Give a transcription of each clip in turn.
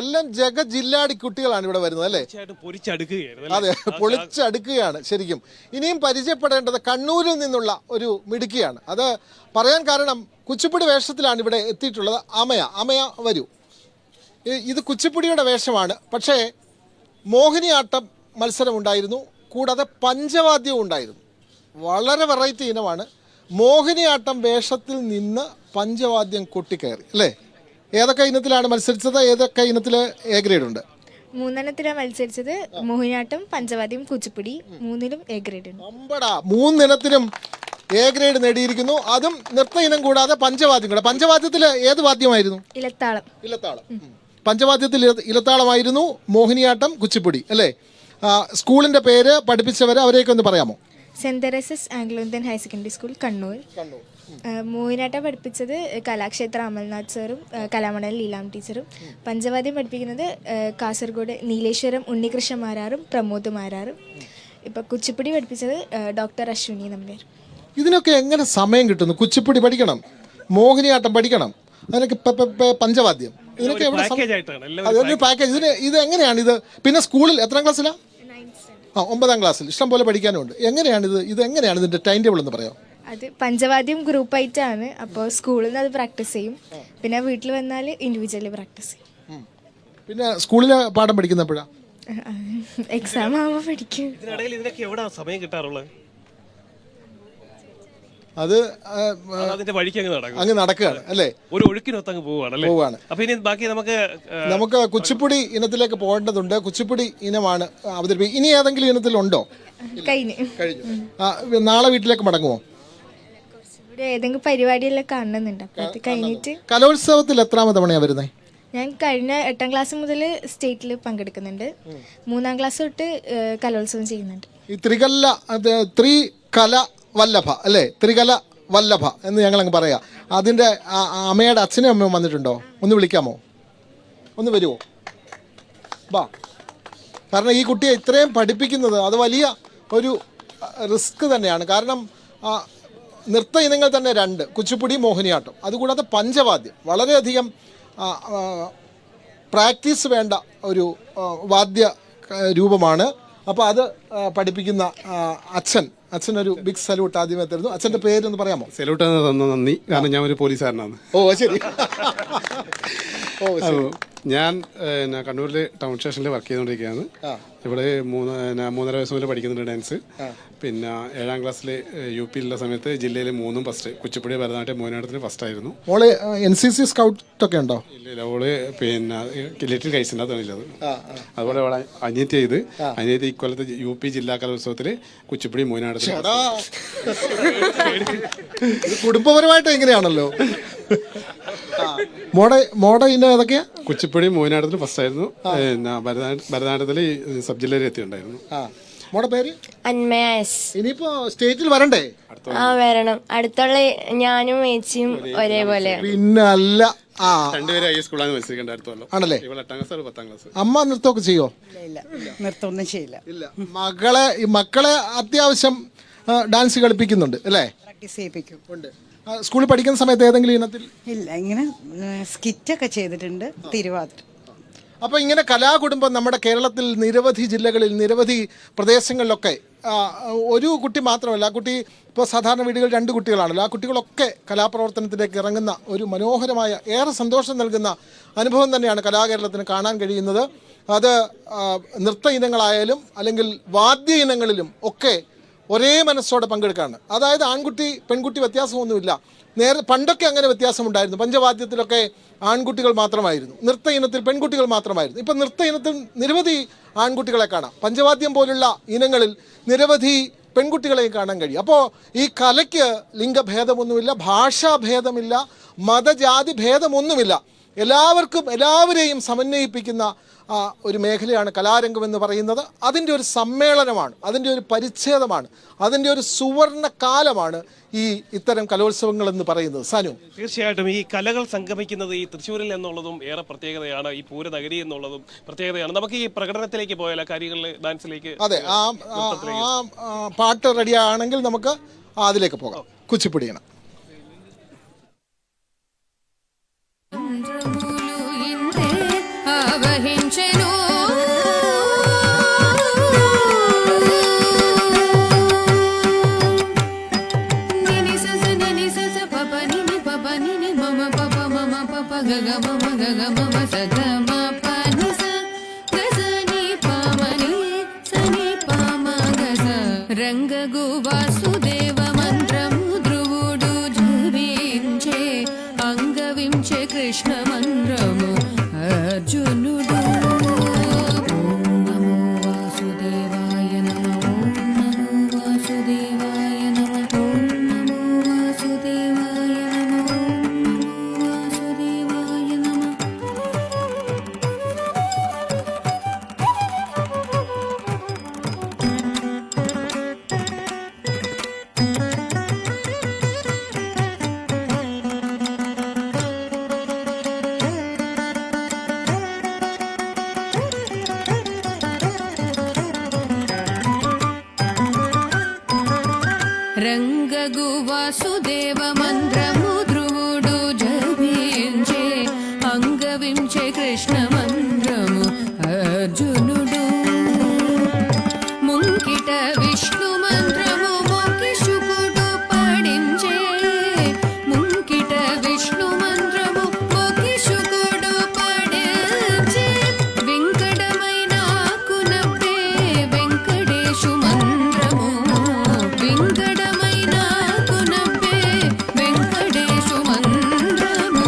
എല്ലാം ജഗജില്ലാടി കുട്ടികളാണ് ഇവിടെ വരുന്നത് അല്ലേ? അതെ, പൊളിച്ചടുക്കുകയാണ് ശരിക്കും. ഇനിയും പരിചയപ്പെടേണ്ടത് കണ്ണൂരിൽ നിന്നുള്ള ഒരു മിടുക്കിയാണ്. അത് പറയാൻ കാരണം കുച്ചിപ്പുടി വേഷത്തിലാണ് ഇവിടെ എത്തിയിട്ടുള്ളത്. അമയ വരൂ. ഇത് കുച്ചിപ്പുടിയുടെ വേഷമാണ്. പക്ഷേ മോഹിനിയാട്ടം മത്സരമുണ്ടായിരുന്നു, കൂടാതെ പഞ്ചവാദ്യവും ഉണ്ടായിരുന്നു. വളരെ വെറൈറ്റി ഇനമാണ്. മോഹിനിയാട്ടം വേഷത്തിൽ നിന്ന് പഞ്ചവാദ്യം കൊട്ടിക്കയറി അല്ലേ? ഏതൊക്കെ ഇനത്തിലാണ് മത്സരിച്ചത്? ഏതൊക്കെ ഇനത്തിൽ എ ഗ്രേഡ് ഉണ്ട്? 3 മത്സരിച്ചത്. മോഹിനിയാട്ടം, പഞ്ചവാദ്യം, കുച്ചിപ്പുടി 3ലും എ ഗ്രേഡ് ഉണ്ട്. അമ്പടാ, 3 ഇനത്തിലും എ ഗ്രേഡ് നേടിയിരിക്കുന്നു. അതും നൃത്ത ഇനം കൂടാതെ പഞ്ചവാദ്യം കൂടെ. പഞ്ചവാദ്യത്തിൽ ഏത് വാദ്യമായിരുന്നു? ഇലത്താളം. പഞ്ചവാദ്യത്തിൽ ഇലത്താളമായിരുന്നു. മോഹിനിയാട്ടം, കുച്ചിപ്പുടി അല്ലേ? സ്കൂളിന്റെ പേര്, പഠിപ്പിച്ചവരെ, അവരെയൊക്കെ ഒന്ന് പറയാമോ? Saint Teresa's Anglo Indian higher secondary school, Kannur. Mohiniyattam പഠിപ്പിച്ചത് കലാക്ഷേത്ര അമൽനാഥ് സാറും കലാമണ്ഡലം ലീലാം ടീച്ചറും. പഞ്ചവാദ്യം പഠിപ്പിക്കുന്നത് കാസർഗോഡ് നീലേശ്വരം ഉണ്ണികൃഷ്ണ മാരാറും പ്രമോദ് മാരാറും. ഇപ്പം കുച്ചിപ്പുടി പഠിപ്പിച്ചത് ഡോക്ടർ അശ്വിനി നമ്പ്യാർ. ഇതിനൊക്കെ എങ്ങനെ സമയം കിട്ടുന്നു? കുച്ചിപ്പുടി പഠിക്കണം, മോഹിനിയാട്ടം പഠിക്കണം, അതിനൊക്കെ പഞ്ചവാദ്യം, ഇതിനൊക്കെ അതൊരു പാക്കേജ്. ഇത് എങ്ങനെയാണ് ഇത്? പിന്നെ സ്കൂളിൽ എത്രാം ക്ലാസ്സിലാണ്? 9ാം ക്ലാസ്സിൽ. ഇഷ്ടം പോലെ പഠിക്കാനുണ്ട്. എങ്ങനെയാണിത്? എങ്ങനെയാണ് ഇതിന്റെ ടൈം ടേബിൾ എന്ന് പറയാം? അത് പഞ്ചവാദ്യം ഗ്രൂപ്പായിട്ടാണ്. അപ്പോൾ സ്കൂളിൽ നിന്ന് അത് പ്രാക്ടീസ് ചെയ്യും. പിന്നെ വീട്ടിൽ വന്നാൽ ഇൻഡിവിജ്വലി പ്രാക്ടീസ് ചെയ്യും. പിന്നെ സ്കൂളിലെ പാഠം പഠിക്കുന്നപ്പോഴാണ്? എക്സാം ആവുമ്പോൾ പഠിക്കും. സമയം കിട്ടാറുള്ളത് അത് അങ്ങ് നടക്കുകയാണ് അല്ലേ? ഒരു ഒഴുക്കിനൊത്തങ്ങ് പോവാണ്. അപ്പൊ ഇനി ബാക്കി നമുക്ക് കുച്ചിപ്പുടി ഇനത്തിലേക്ക് പോകേണ്ടതുണ്ട്. കുച്ചിപ്പുടി ഇനമാണ് അവതരിപ്പിക്കുക. ഇനി ഏതെങ്കിലും ഇനത്തിലുണ്ടോ? കഴിഞ്ഞു. നാളെ വീട്ടിലേക്ക് മടങ്ങുമോ? ഏതെങ്കിലും പരിപാടിയെല്ലാം കാണുന്നുണ്ട്. അപ്പൊ അത് കഴിഞ്ഞിട്ട്. കലോത്സവത്തിൽ എത്രാമത്തെ തവണയാണ് വരുന്നത്? ഞാൻ കഴിഞ്ഞ 8ാം ക്ലാസ് മുതൽ സ്റ്റേറ്റിൽ പങ്കെടുക്കുന്നുണ്ട്. 3ാം ക്ലാസ് തൊട്ട് കലോത്സവം ചെയ്യുന്നുണ്ട്. ഈ ത്രികല വല്ലഭ അല്ലേ? ത്രികല വല്ലഭ എന്ന് ഞങ്ങളങ്ങ് പറയാം. അതിൻ്റെ അമ്മയുടെ അച്ഛനും അമ്മയും വന്നിട്ടുണ്ടോ? ഒന്ന് വിളിക്കാമോ? ഒന്ന് വരുമോ? വാ. കാരണം ഈ കുട്ടിയെ ഇത്രയും പഠിപ്പിക്കുന്നത് അത് വലിയ ഒരു റിസ്ക് തന്നെയാണ്. കാരണം നൃത്ത ഇനങ്ങൾ തന്നെ 2, കുച്ചിപ്പുടി, മോഹിനിയാട്ടം, അതുകൂടാതെ പഞ്ചവാദ്യം. വളരെയധികം പ്രാക്ടീസ് വേണ്ട ഒരു വാദ്യ രൂപമാണ്. അപ്പോൾ അത് പഠിപ്പിക്കുന്ന അച്ഛനൊരു ബിഗ് സല്യൂട്ട് ആദ്യമേ തരുന്നു. അച്ഛൻ്റെ പേരൊന്ന് പറയാമോ? സല്യൂട്ട് തന്ന നന്ദി. കാരണം ഞാൻ ഒരു പോലീസുകാരനാണ്. ശരി. ഞാൻ കണ്ണൂരിൽ ടൗൺ സ്റ്റേഷനിൽ വർക്ക് ചെയ്തുകൊണ്ടിരിക്കുകയാണ്. ഇവിടെ 3.5 വയസ്സ് മുതൽ പഠിക്കുന്നുണ്ട് ഡാൻസ്. പിന്നെ 7ാം ക്ലാസ്സിൽ UP ഉള്ള സമയത്ത് ജില്ലയിൽ 3ഉം ഫസ്റ്റ്. കുച്ചിപ്പുടി, ഭരതനാട്യം, മോഹിനിയാട്ടത്തിന് ഫസ്റ്റ് ആയിരുന്നു. മോള് NCC സ്കൗട്ടൊക്കെ ഉണ്ടോ? ഇല്ല, ഓള് പിന്നെ ലിറ്റിൽ കൈസിൻ്റെ അതൊന്നുമില്ലത്. അതുപോലെ അവളെ അനിയത്തി ഇക്കൊല്ലത്തെ UP ജില്ലാ കലോത്സവത്തിൽ കുച്ചിപ്പുടി, മോഹിനിയാട്ടത്തിന്. കുടുംബപരമായിട്ട് എങ്ങനെയാണല്ലോ. മോടെ ഇന്ന ഏതൊക്കെയാ? കുച്ചിപ്പുടി, മോഹിനിയാട്ടത്തിൽ ഫസ്റ്റ് ആയിരുന്നു. ഭരതനാട്യത്തിൽ സബ് ജില്ലയിൽ എത്തിയിട്ടുണ്ടായിരുന്നു. മോടെ പേര്? അന്മയ S. ഇനിയിപ്പോ സ്റ്റേറ്റിൽ വരണ്ടേ? വരണം. അടുത്തുള്ള ഞാനും ചേച്ചിയും ഒരേപോലെ. പിന്നല്ല, രണ്ടുപേരും ഹൈ സ്കൂളാണ് മത്സരിക്കേണ്ട ആണല്ലേ? 8ാം ക്ലാസ് 10ാം ക്ലാസ്. അമ്മ നൃത്തമൊക്കെ ചെയ്യോ? നൃത്തമൊന്നും ചെയ്യില്ല. മക്കളെ അത്യാവശ്യം ഡാൻസ് കളിപ്പിക്കുന്നുണ്ട് അല്ലേ? പ്രാക്ടീസ് ചെയ്യിപ്പിക്കും. ഉണ്ട്. സ്കൂളിൽ പഠിക്കുന്ന സമയത്ത് ഏതെങ്കിലും ഇനത്തിൽ? ഇല്ല, ഇങ്ങനെ സ്കിറ്റൊക്കെ ചെയ്തിട്ടുണ്ട്, തിരുവാതിര. അപ്പോൾ ഇങ്ങനെ കലാകുടുംബം നമ്മുടെ കേരളത്തിൽ നിരവധി ജില്ലകളിൽ, നിരവധി പ്രദേശങ്ങളിലൊക്കെ ഒരു കുട്ടി മാത്രമല്ല, ആ കുട്ടി ഇപ്പോൾ സാധാരണ വീടുകൾ 2 കുട്ടികളാണല്ലോ, ആ കുട്ടികളൊക്കെ കലാപ്രവർത്തനത്തിലേക്ക് ഇറങ്ങുന്ന ഒരു മനോഹരമായ, ഏറെ സന്തോഷം നൽകുന്ന അനുഭവം തന്നെയാണ് കലാകേരളത്തിന് കാണാൻ കഴിയുന്നത്. അത് നൃത്ത ഇനങ്ങളായാലും അല്ലെങ്കിൽ വാദ്യ ഇനങ്ങളിലും ഒക്കെ ഒരേ മനസ്സോടെ പങ്കെടുക്കുകയാണ്. അതായത് ആൺകുട്ടി പെൺകുട്ടി വ്യത്യാസമൊന്നുമില്ല. പണ്ടൊക്കെ അങ്ങനെ വ്യത്യാസമുണ്ടായിരുന്നു. പഞ്ചവാദ്യത്തിലൊക്കെ ആൺകുട്ടികൾ മാത്രമായിരുന്നു, നൃത്ത ഇനത്തിൽ പെൺകുട്ടികൾ മാത്രമായിരുന്നു. ഇപ്പം നൃത്ത ഇനത്തിൽ നിരവധി ആൺകുട്ടികളെ കാണാം. പഞ്ചവാദ്യം പോലുള്ള ഇനങ്ങളിൽ നിരവധി പെൺകുട്ടികളെയും കാണാൻ കഴിയും. അപ്പോൾ ഈ കലയ്ക്ക് ലിംഗഭേദമൊന്നുമില്ല, ഭാഷാഭേദമില്ല, മതജാതി ഭേദമൊന്നുമില്ല. എല്ലാവരെയും സമന്വയിപ്പിക്കുന്ന ഒരു മേഖലയാണ് കലാരംഗം എന്ന് പറയുന്നത്. അതിൻ്റെ ഒരു സമ്മേളനമാണ്, അതിൻ്റെ ഒരു പരിച്ഛേദമാണ്, അതിൻ്റെ ഒരു സുവർണ കാലമാണ് ഇത്തരം കലോത്സവങ്ങൾ എന്ന് പറയുന്നത്. സാനു, തീർച്ചയായിട്ടും ഈ കലകൾ സംഗമിക്കുന്നത് ഈ തൃശ്ശൂരിൽ എന്നുള്ളതും ഏറെ പ്രത്യേകതയാണ്. ഈ പൂരനഗരി എന്നുള്ളതും പ്രത്യേകതയാണ്. നമുക്ക് ഈ പ്രകടനത്തിലേക്ക് പോയാലോ, കാര്യങ്ങളിൽ ഡാൻസിലേക്ക്? അതെ, പാട്ട് റെഡിയാണെങ്കിൽ നമുക്ക് അതിലേക്ക് പോകാം. കുച്ചിപ്പുടിയാണ്. അവ మంత్రము అర్జునుడు ముంకిట విష్ణు మంత్రము మోకిషుకుడు పడించే ముంకిట విష్ణు మంత్రము మోకిషుకుడు పడించే వెంకటమైన కునప్పే వెంకటేశు మంత్రము వెంకటమైన కునప్పే వెంకటేశు మంత్రము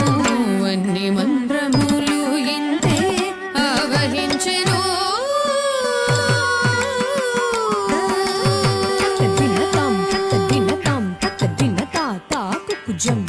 అన్ని మంత్రములు ఇంతే ఆవహించెను దినతాం దినతా కుకుజం